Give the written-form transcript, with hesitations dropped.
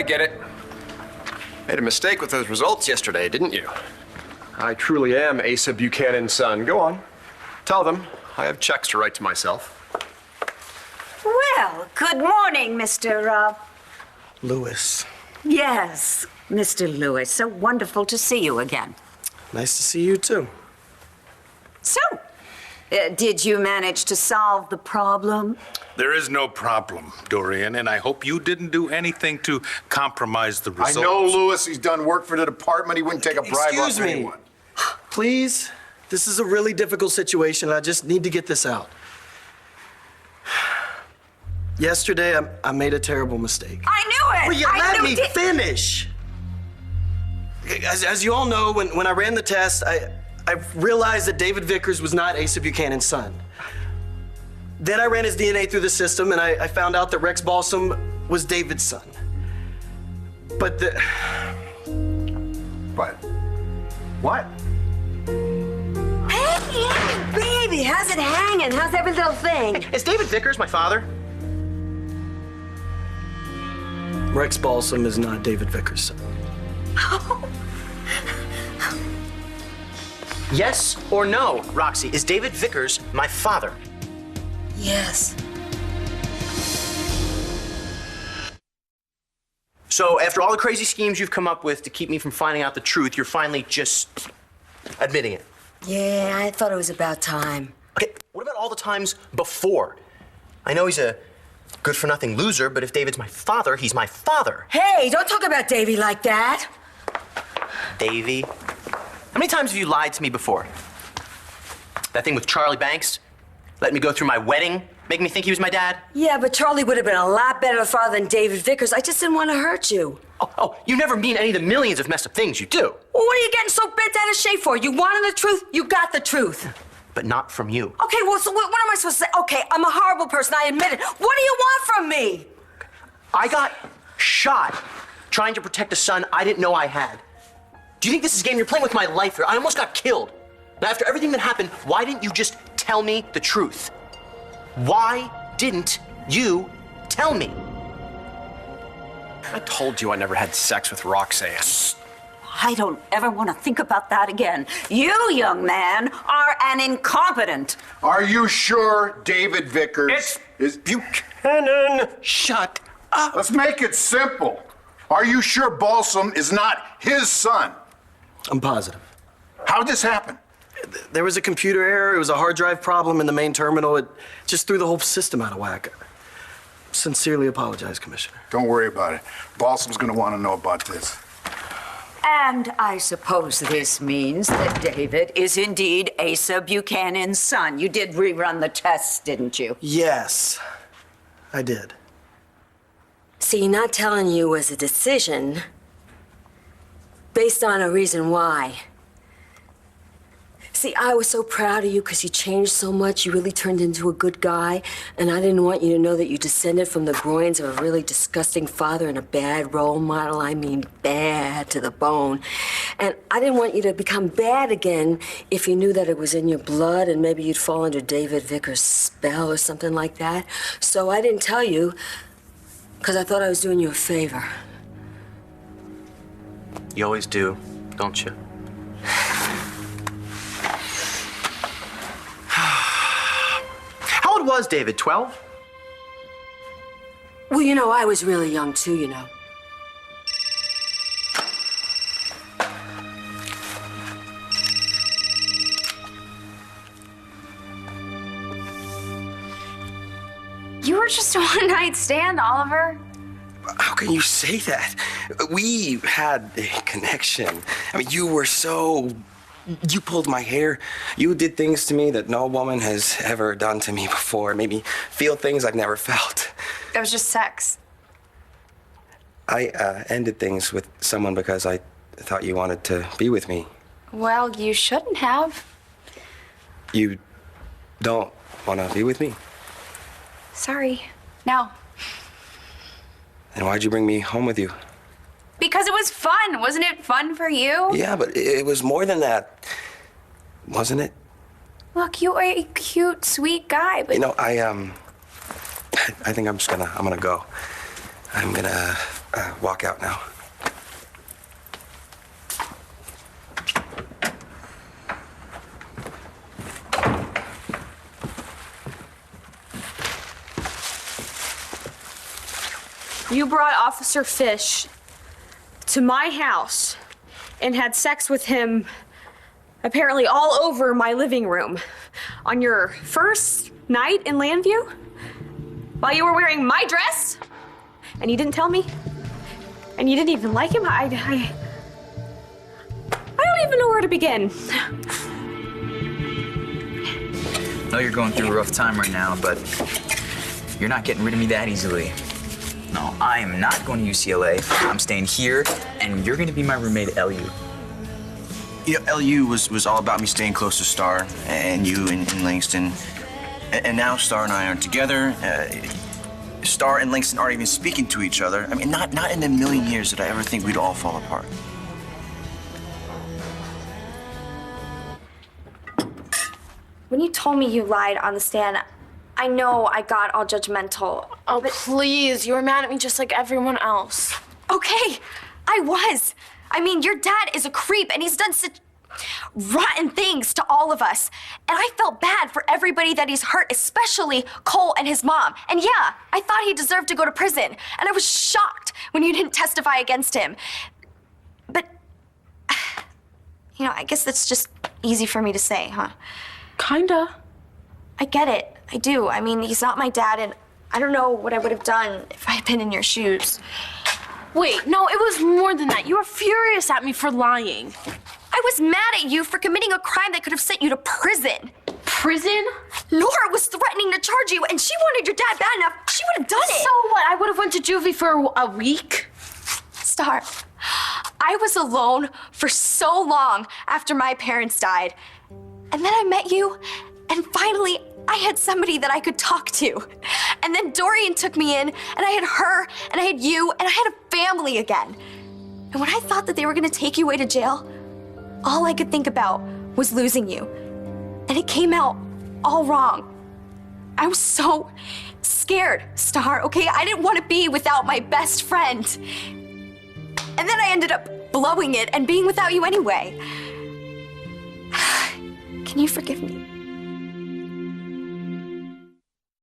I get it. Made a mistake with those results yesterday, didn't you? I truly am Asa Buchanan's son. Go on. Tell them. I have checks to write to myself. Well, good morning, Mr. Lewis. Yes, Mr. Lewis. So wonderful to see you again. Nice to see you, too. So, did you manage to solve the problem? There is no problem, Dorian, and I hope you didn't do anything to compromise the results. I know Lewis. He's done work for the department. He wouldn't take a bribe off anyone. Please, this is a really difficult situation. I just need to get this out. Yesterday, I made a terrible mistake. I knew it! Will you let me finish? As you all know, when I ran the test, I realized that David Vickers was not Asa Buchanan's son. Then I ran his DNA through the system, and I found out that Rex Balsam was David's son. But What? Hey, baby, how's it hanging? How's every little thing? Is David Vickers my father? Rex Balsam is not David Vickers' son. Yes or no, Roxy, is David Vickers my father? Yes. So after all the crazy schemes you've come up with to keep me from finding out the truth, you're finally just admitting it. Yeah, I thought it was about time. Okay, what about all the times before? I know he's a good-for-nothing loser, but if David's my father, he's my father. Hey, don't talk about Davy like that. Davy? How many times have you lied to me before? That thing with Charlie Banks? Let me go through my wedding? Make me think he was my dad? Yeah, but Charlie would have been a lot better father than David Vickers. I just didn't want to hurt you. Oh, you never mean any of the millions of messed up things you do. Well, what are you getting so bent out of shape for? You wanted the truth, you got the truth. But not from you. Okay, well, so what am I supposed to say? Okay, I'm a horrible person, I admit it. What do you want from me? I got shot trying to protect a son I didn't know I had. Do you think this is a game? You're playing with my life here. I almost got killed. Now, after everything that happened, why didn't you just tell me the truth? Why didn't you tell me? I told you I never had sex with Roxanne. I don't ever want to think about that again. You, young man, are an incompetent. Are you sure David Vickers is Buchanan, shut up. Let's make it simple. Are you sure Balsam is not his son? I'm positive. How'd this happen? There was a computer error. It was a hard drive problem in the main terminal. It just threw the whole system out of whack. Sincerely apologize, Commissioner. Don't worry about it. Balsam's gonna want to know about this. And I suppose this means that David is indeed Asa Buchanan's son. You did rerun the tests, didn't you? Yes, I did. See, not telling you was a decision based on a reason why. See, I was so proud of you because you changed so much. You really turned into a good guy. And I didn't want you to know that you descended from the groins of a really disgusting father and a bad role model. I mean, bad to the bone. And I didn't want you to become bad again if you knew that it was in your blood and maybe you'd fall under David Vickers' spell or something like that. So I didn't tell you because I thought I was doing you a favor. You always do, don't you? How old was David, 12? Well, you know, I was really young too, you know. You were just a one-night stand, Oliver. How can you say that? We had a connection. I mean, you pulled my hair. You did things to me that no woman has ever done to me before. Made me feel things I've never felt. It was just sex. I ended things with someone because I thought you wanted to be with me. Well, you shouldn't have. You don't want to be with me? Sorry. No. Then why'd you bring me home with you? Because it was fun. Wasn't it fun for you? Yeah, but it was more than that, wasn't it? Look, you are a cute, sweet guy, but... You know, I think I'm gonna go. I'm gonna walk out now. You brought Officer Fish to my house and had sex with him apparently all over my living room on your first night in Landview while you were wearing my dress and you didn't tell me and you didn't even like him. I don't even know where to begin. I know you're going through a rough time right now, but you're not getting rid of me that easily. No, I am not going to UCLA. I'm staying here, and you're going to be my roommate at LU. You know, LU was all about me staying close to Star and you in Langston. And now Star and I aren't together. Star and Langston aren't even speaking to each other. I mean, not in a million years did I ever think we'd all fall apart. When you told me you lied on the stand, I know I got all judgmental. Oh, but please, you were mad at me just like everyone else. Okay, I was. I mean, your dad is a creep and he's done such rotten things to all of us. And I felt bad for everybody that he's hurt, especially Cole and his mom. And yeah, I thought he deserved to go to prison. And I was shocked when you didn't testify against him. But, you know, I guess that's just easy for me to say, huh? Kinda. I get it. I do. I mean, he's not my dad, and I don't know what I would have done if I had been in your shoes. Wait, no, it was more than that. You were furious at me for lying. I was mad at you for committing a crime that could have sent you to prison. Prison? Laura was threatening to charge you, and she wanted your dad bad enough. She would have done it. So what? I would have went to juvie for a week? Star, I was alone for so long after my parents died. And then I met you, and finally, I had somebody that I could talk to. And then Dorian took me in, and I had her, and I had you, and I had a family again. And when I thought that they were gonna take you away to jail, all I could think about was losing you. And it came out all wrong. I was so scared, Star, okay? I didn't want to be without my best friend. And then I ended up blowing it and being without you anyway. Can you forgive me?